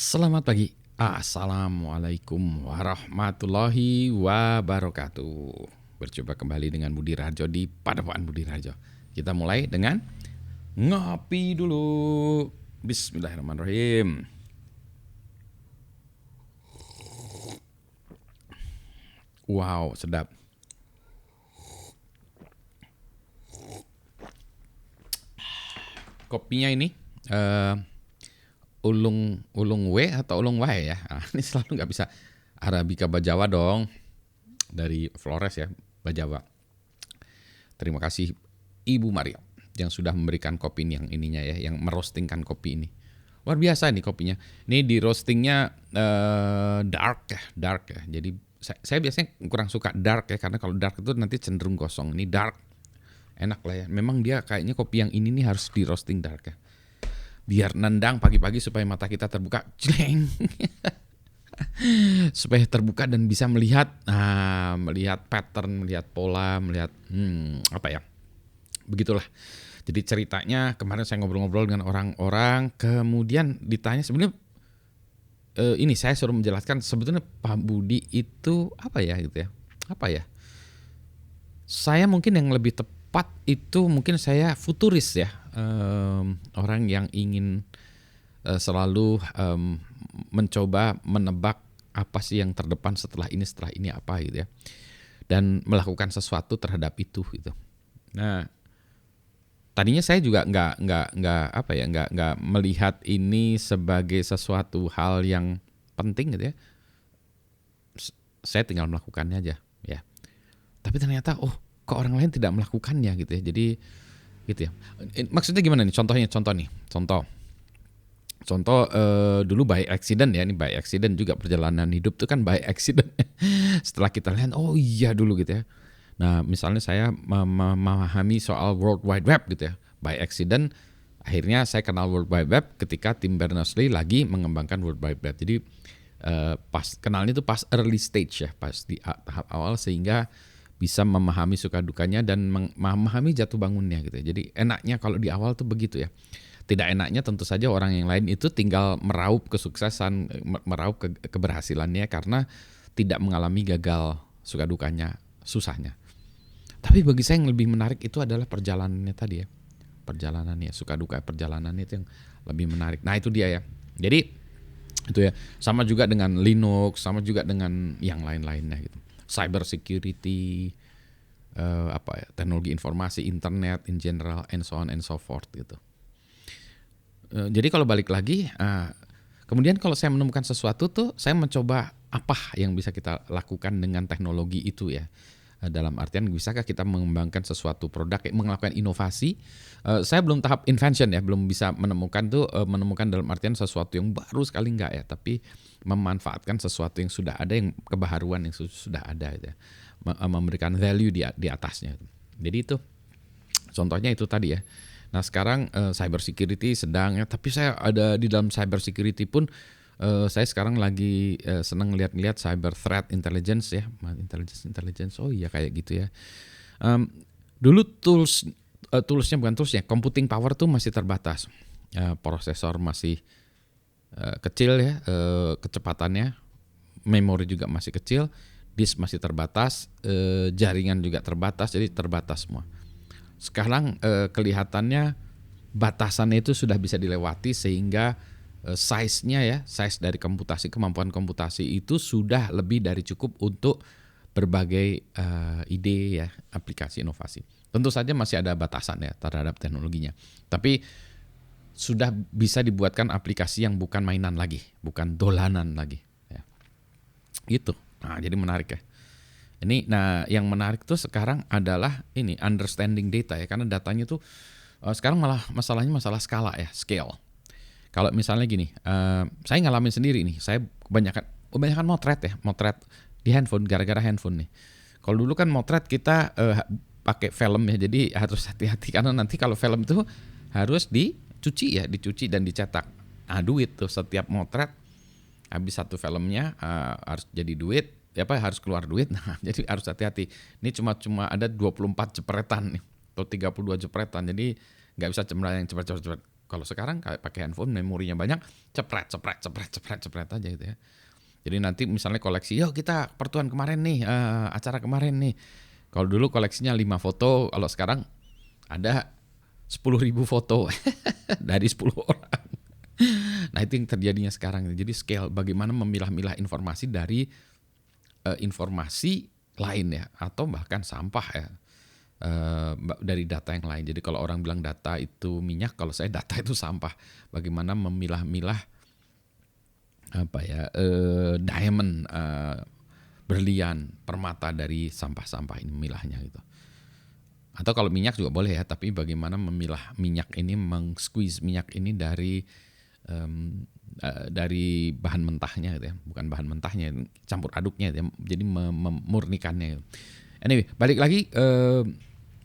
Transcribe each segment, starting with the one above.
Selamat pagi. Assalamualaikum warahmatullahi wabarakatuh. Berjumpa kembali dengan Budi Rajo di Padepokan Budi Rajo. Kita mulai dengan ngopi dulu. Bismillahirrahmanirrahim. Wow, sedap. Kopinya ini ulung W atau ulung W ya. Nah, ini selalu nggak bisa Arabica Bajawa dong, dari Flores ya, Bajawa. Terima kasih Ibu Maria yang sudah memberikan kopi ini, yang ininya ya, yang merostingkan kopi ini. Luar biasa nih kopinya. Ini di roastingnya dark ya. Jadi saya biasanya kurang suka dark ya, karena kalau dark itu nanti cenderung gosong. Ini dark, enak lah ya. Memang dia kayaknya kopi yang ini nih harus di roasting dark ya. Biar nendang pagi-pagi supaya mata kita terbuka, jleng. Supaya terbuka dan bisa melihat melihat pattern, melihat pola, melihat apa ya. Begitulah. Jadi ceritanya kemarin saya ngobrol-ngobrol dengan orang-orang, kemudian ditanya sebenarnya ini saya suruh menjelaskan sebetulnya Pak Budi itu apa ya gitu ya. Apa ya? Saya mungkin yang lebih tepat itu mungkin saya futuris ya. Orang yang ingin selalu mencoba menebak apa sih yang terdepan setelah ini apa gitu ya, dan melakukan sesuatu terhadap itu gitu. Nah, tadinya saya juga nggak melihat ini sebagai sesuatu hal yang penting gitu ya. Saya tinggal melakukannya aja ya. Tapi ternyata kok orang lain tidak melakukannya gitu ya. Jadi gitu ya. Maksudnya gimana nih? Contoh dulu by accident ya, ini by accident juga, perjalanan hidup itu kan by accident. Setelah kita lihat, oh iya dulu gitu ya. Nah misalnya saya memahami soal World Wide Web gitu ya, by accident. Akhirnya saya kenal World Wide Web ketika Tim Berners-Lee lagi mengembangkan World Wide Web. Jadi pas kenalnya itu pas early stage ya, pas di tahap awal, sehingga bisa memahami suka dukanya dan memahami jatuh bangunnya gitu ya. Jadi enaknya kalau di awal tuh begitu ya. Tidak enaknya tentu saja orang yang lain itu tinggal meraup kesuksesan, meraup keberhasilannya karena tidak mengalami gagal, suka dukanya, susahnya. Tapi bagi saya yang lebih menarik itu adalah perjalanannya tadi ya. Perjalanannya, suka duka perjalanannya itu yang lebih menarik. Nah itu dia ya. Jadi itu ya, sama juga dengan Linux, sama juga dengan yang lain-lainnya gitu. Cyber security, teknologi informasi, internet in general, and so on and so forth gitu. Jadi kalau balik lagi, kemudian kalau saya menemukan sesuatu tuh, saya mencoba apa yang bisa kita lakukan dengan teknologi itu ya. Dalam artian bisakah kita mengembangkan sesuatu produk, melakukan inovasi. Saya belum tahap invention ya, belum bisa menemukan dalam artian sesuatu yang baru sekali enggak ya, tapi memanfaatkan sesuatu yang sudah ada, yang kebaharuan yang sudah ada gitu ya. Memberikan value di atasnya. Jadi itu contohnya itu tadi ya. Nah sekarang cyber security sedang ya, tapi saya ada di dalam cyber security pun saya sekarang lagi senang lihat cyber threat intelligence ya, intelligence. Oh iya kayak gitu ya. Dulu toolsnya bukan toolsnya, computing power tuh masih terbatas, prosesor masih kecil ya, kecepatannya, memori juga masih kecil, disk masih terbatas, jaringan juga terbatas, jadi terbatas semua. Sekarang kelihatannya batasannya itu sudah bisa dilewati, sehingga size-nya ya, size dari kemampuan komputasi itu sudah lebih dari cukup untuk berbagai ide ya, aplikasi inovasi. Tentu saja masih ada batasan ya terhadap teknologinya. Tapi sudah bisa dibuatkan aplikasi yang bukan mainan lagi, bukan dolanan lagi ya. Gitu. Nah, jadi menarik ya. Ini, nah yang menarik tuh sekarang adalah ini understanding data ya, karena datanya tuh sekarang masalahnya masalah skala ya, scale. Kalau misalnya gini, saya ngalamin sendiri nih, saya kebanyakan motret di handphone gara-gara handphone nih. Kalau dulu kan motret kita pakai film ya, jadi harus hati-hati karena nanti kalau film tuh harus dicuci dan dicetak. Nah duit tuh setiap motret habis satu filmnya harus jadi duit. Harus keluar duit. Nah, jadi harus hati-hati. Ini cuma ada 24 jepretan nih, atau 32 jepretan. Jadi nggak bisa yang cepat-cepat. Kalau sekarang kayak pakai handphone, memorinya banyak, cepret aja gitu ya. Jadi nanti misalnya koleksi, yuk kita pertuan kemarin nih, acara kemarin nih. Kalau dulu koleksinya 5 foto, kalau sekarang ada 10.000 foto dari 10 orang. Nah itu yang terjadinya sekarang. Jadi scale bagaimana memilah-milah informasi dari informasi lain ya, atau bahkan sampah ya, dari data yang lain. Jadi kalau orang bilang data itu minyak, kalau saya data itu sampah. Bagaimana memilah-milah diamond, berlian, permata dari sampah-sampah ini, memilahnya gitu. Atau kalau minyak juga boleh ya, tapi bagaimana memilah minyak ini, meng-squeeze minyak ini dari bahan mentahnya gitu ya, bukan bahan mentahnya, campur aduknya gitu ya, jadi memurnikannya gitu. Anyway, balik lagi,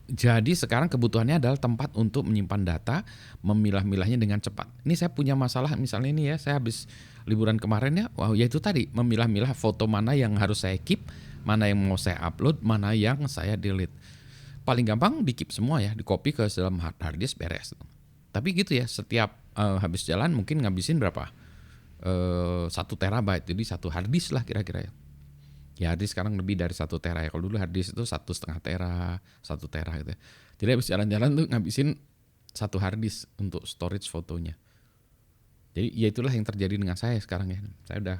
jadi sekarang kebutuhannya adalah tempat untuk menyimpan data, memilah-milahnya dengan cepat. Ini saya punya masalah misalnya ini ya, saya habis liburan kemarin ya, ya itu tadi, memilah-milah foto mana yang harus saya keep, mana yang mau saya upload, mana yang saya delete. Paling gampang di keep semua ya, di copy ke dalam hard disk, beres. Tapi gitu ya, setiap habis jalan mungkin ngabisin berapa? 1 terabyte, jadi 1 hard disk lah kira-kira ya. Ya hard disk sekarang lebih dari 1 tera ya. Kalau dulu hard disk itu 1,5 tera, 1 tera gitu ya. Jadi habis jalan-jalan tuh ngabisin 1 hard disk untuk storage fotonya. Jadi ya itulah yang terjadi dengan saya sekarang ya. Saya udah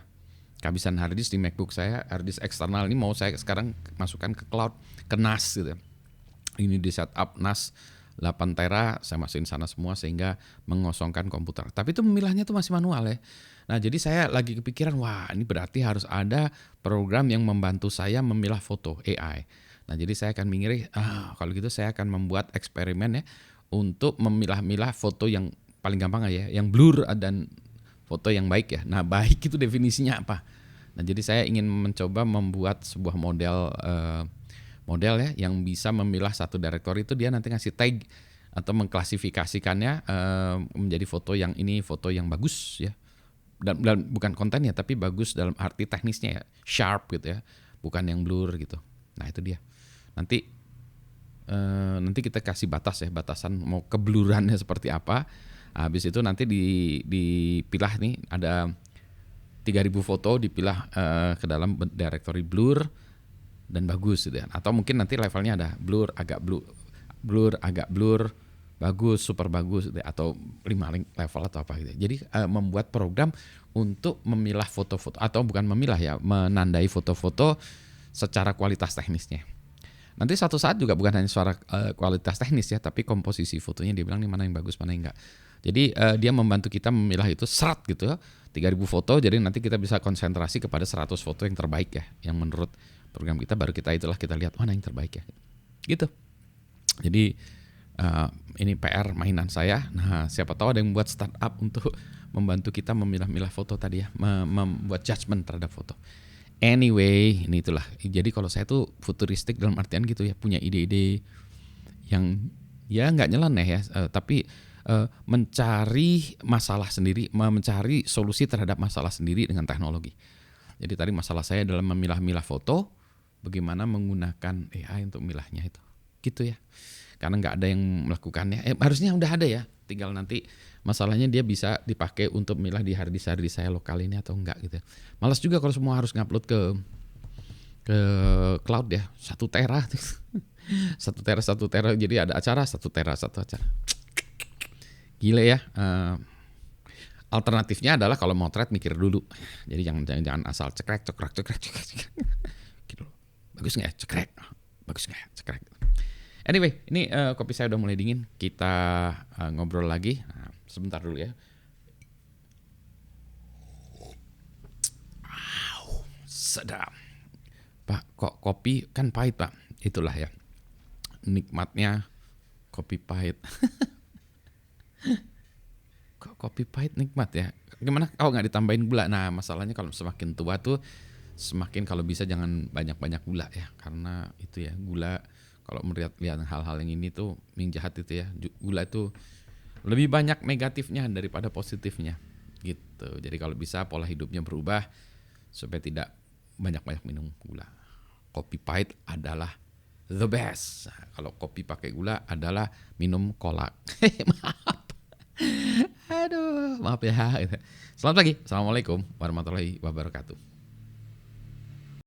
kehabisan hard disk di MacBook saya, hard disk eksternal ini mau saya sekarang masukkan ke cloud, ke NAS gitu ya. Ini di setup NAS 8 tera, saya masukin sana semua sehingga mengosongkan komputer. Tapi itu memilahnya tuh masih manual ya. Nah jadi saya lagi kepikiran, wah ini berarti harus ada program yang membantu saya memilah foto, AI. Nah jadi saya akan mikir, kalau gitu saya akan membuat eksperimen ya untuk memilah-milah foto yang paling gampang aja, yang blur dan foto yang baik ya. Nah baik itu definisinya apa? Nah jadi saya ingin mencoba membuat sebuah model ya yang bisa memilah satu directory, itu dia nanti ngasih tag atau mengklasifikasikannya menjadi foto yang ini foto yang bagus ya, dan bukan kontennya tapi bagus dalam arti teknisnya ya, sharp gitu ya, bukan yang blur gitu. Nah itu dia, nanti kita kasih batas ya, batasan mau keblurannya seperti apa. Habis itu nanti dipilah nih, ada 3.000 foto dipilah ke dalam directory blur dan bagus gitu ya. Atau mungkin nanti levelnya ada blur, agak blur, bagus, super bagus gitu ya. Atau 5 level atau apa gitu. Jadi membuat program untuk memilah foto-foto, atau bukan memilah ya, menandai foto-foto secara kualitas teknisnya. Nanti suatu saat juga bukan hanya suara kualitas teknis ya, tapi komposisi fotonya dia bilang nih mana yang bagus, mana yang enggak. Jadi dia membantu kita memilah itu serat gitu ya, 3.000 foto, jadi nanti kita bisa konsentrasi kepada 100 foto yang terbaik ya, yang menurut program kita, baru kita lihat mana yang terbaik ya. Gitu. Jadi ini PR mainan saya. Nah, siapa tahu ada yang buat startup untuk membantu kita memilah-milah foto tadi ya, membuat judgement terhadap foto. Anyway, ini itulah. Jadi kalau saya tuh futuristik dalam artian gitu ya, punya ide-ide yang ya nggak nyeleneh ya, tapi mencari masalah sendiri, mencari solusi terhadap masalah sendiri dengan teknologi. Jadi tadi masalah saya adalah memilah-milah foto, bagaimana menggunakan AI untuk milahnya itu, gitu ya. Karena nggak ada yang melakukannya, harusnya udah ada ya. Tinggal nanti masalahnya dia bisa dipakai untuk milah di hard disk saya lokal ini atau enggak gitu. Malas juga kalau semua harus ngupload ke cloud ya, 1 tera, 1 tera. Jadi ada acara 1 tera, 1 acara. Gile ya. Alternatifnya adalah kalau mau thread mikir dulu. Jadi jangan asal cekrek. Gitu. Bagus nggak ya? Cekrek. Bagus nggak ya? Cekrek. Anyway, ini kopi saya udah mulai dingin. Kita ngobrol lagi. Nah, sebentar dulu ya. Wow, sedap. Pak, kok kopi kan pahit Pak? Itulah ya, nikmatnya kopi pahit. Kok kopi pahit nikmat ya? Gimana kalau nggak ditambahin gula? Nah masalahnya kalau semakin tua tuh semakin kalau bisa jangan banyak-banyak gula ya. Karena itu ya, gula kalau melihat hal-hal yang ini tuh yang jahat itu ya. Gula itu lebih banyak negatifnya daripada positifnya gitu. Jadi kalau bisa pola hidupnya berubah supaya tidak banyak-banyak minum gula. Kopi pahit adalah the best. Kalau kopi pakai gula adalah minum kolak. Maaf. maaf ya. Gitu. Selamat pagi. Assalamualaikum warahmatullahi wabarakatuh.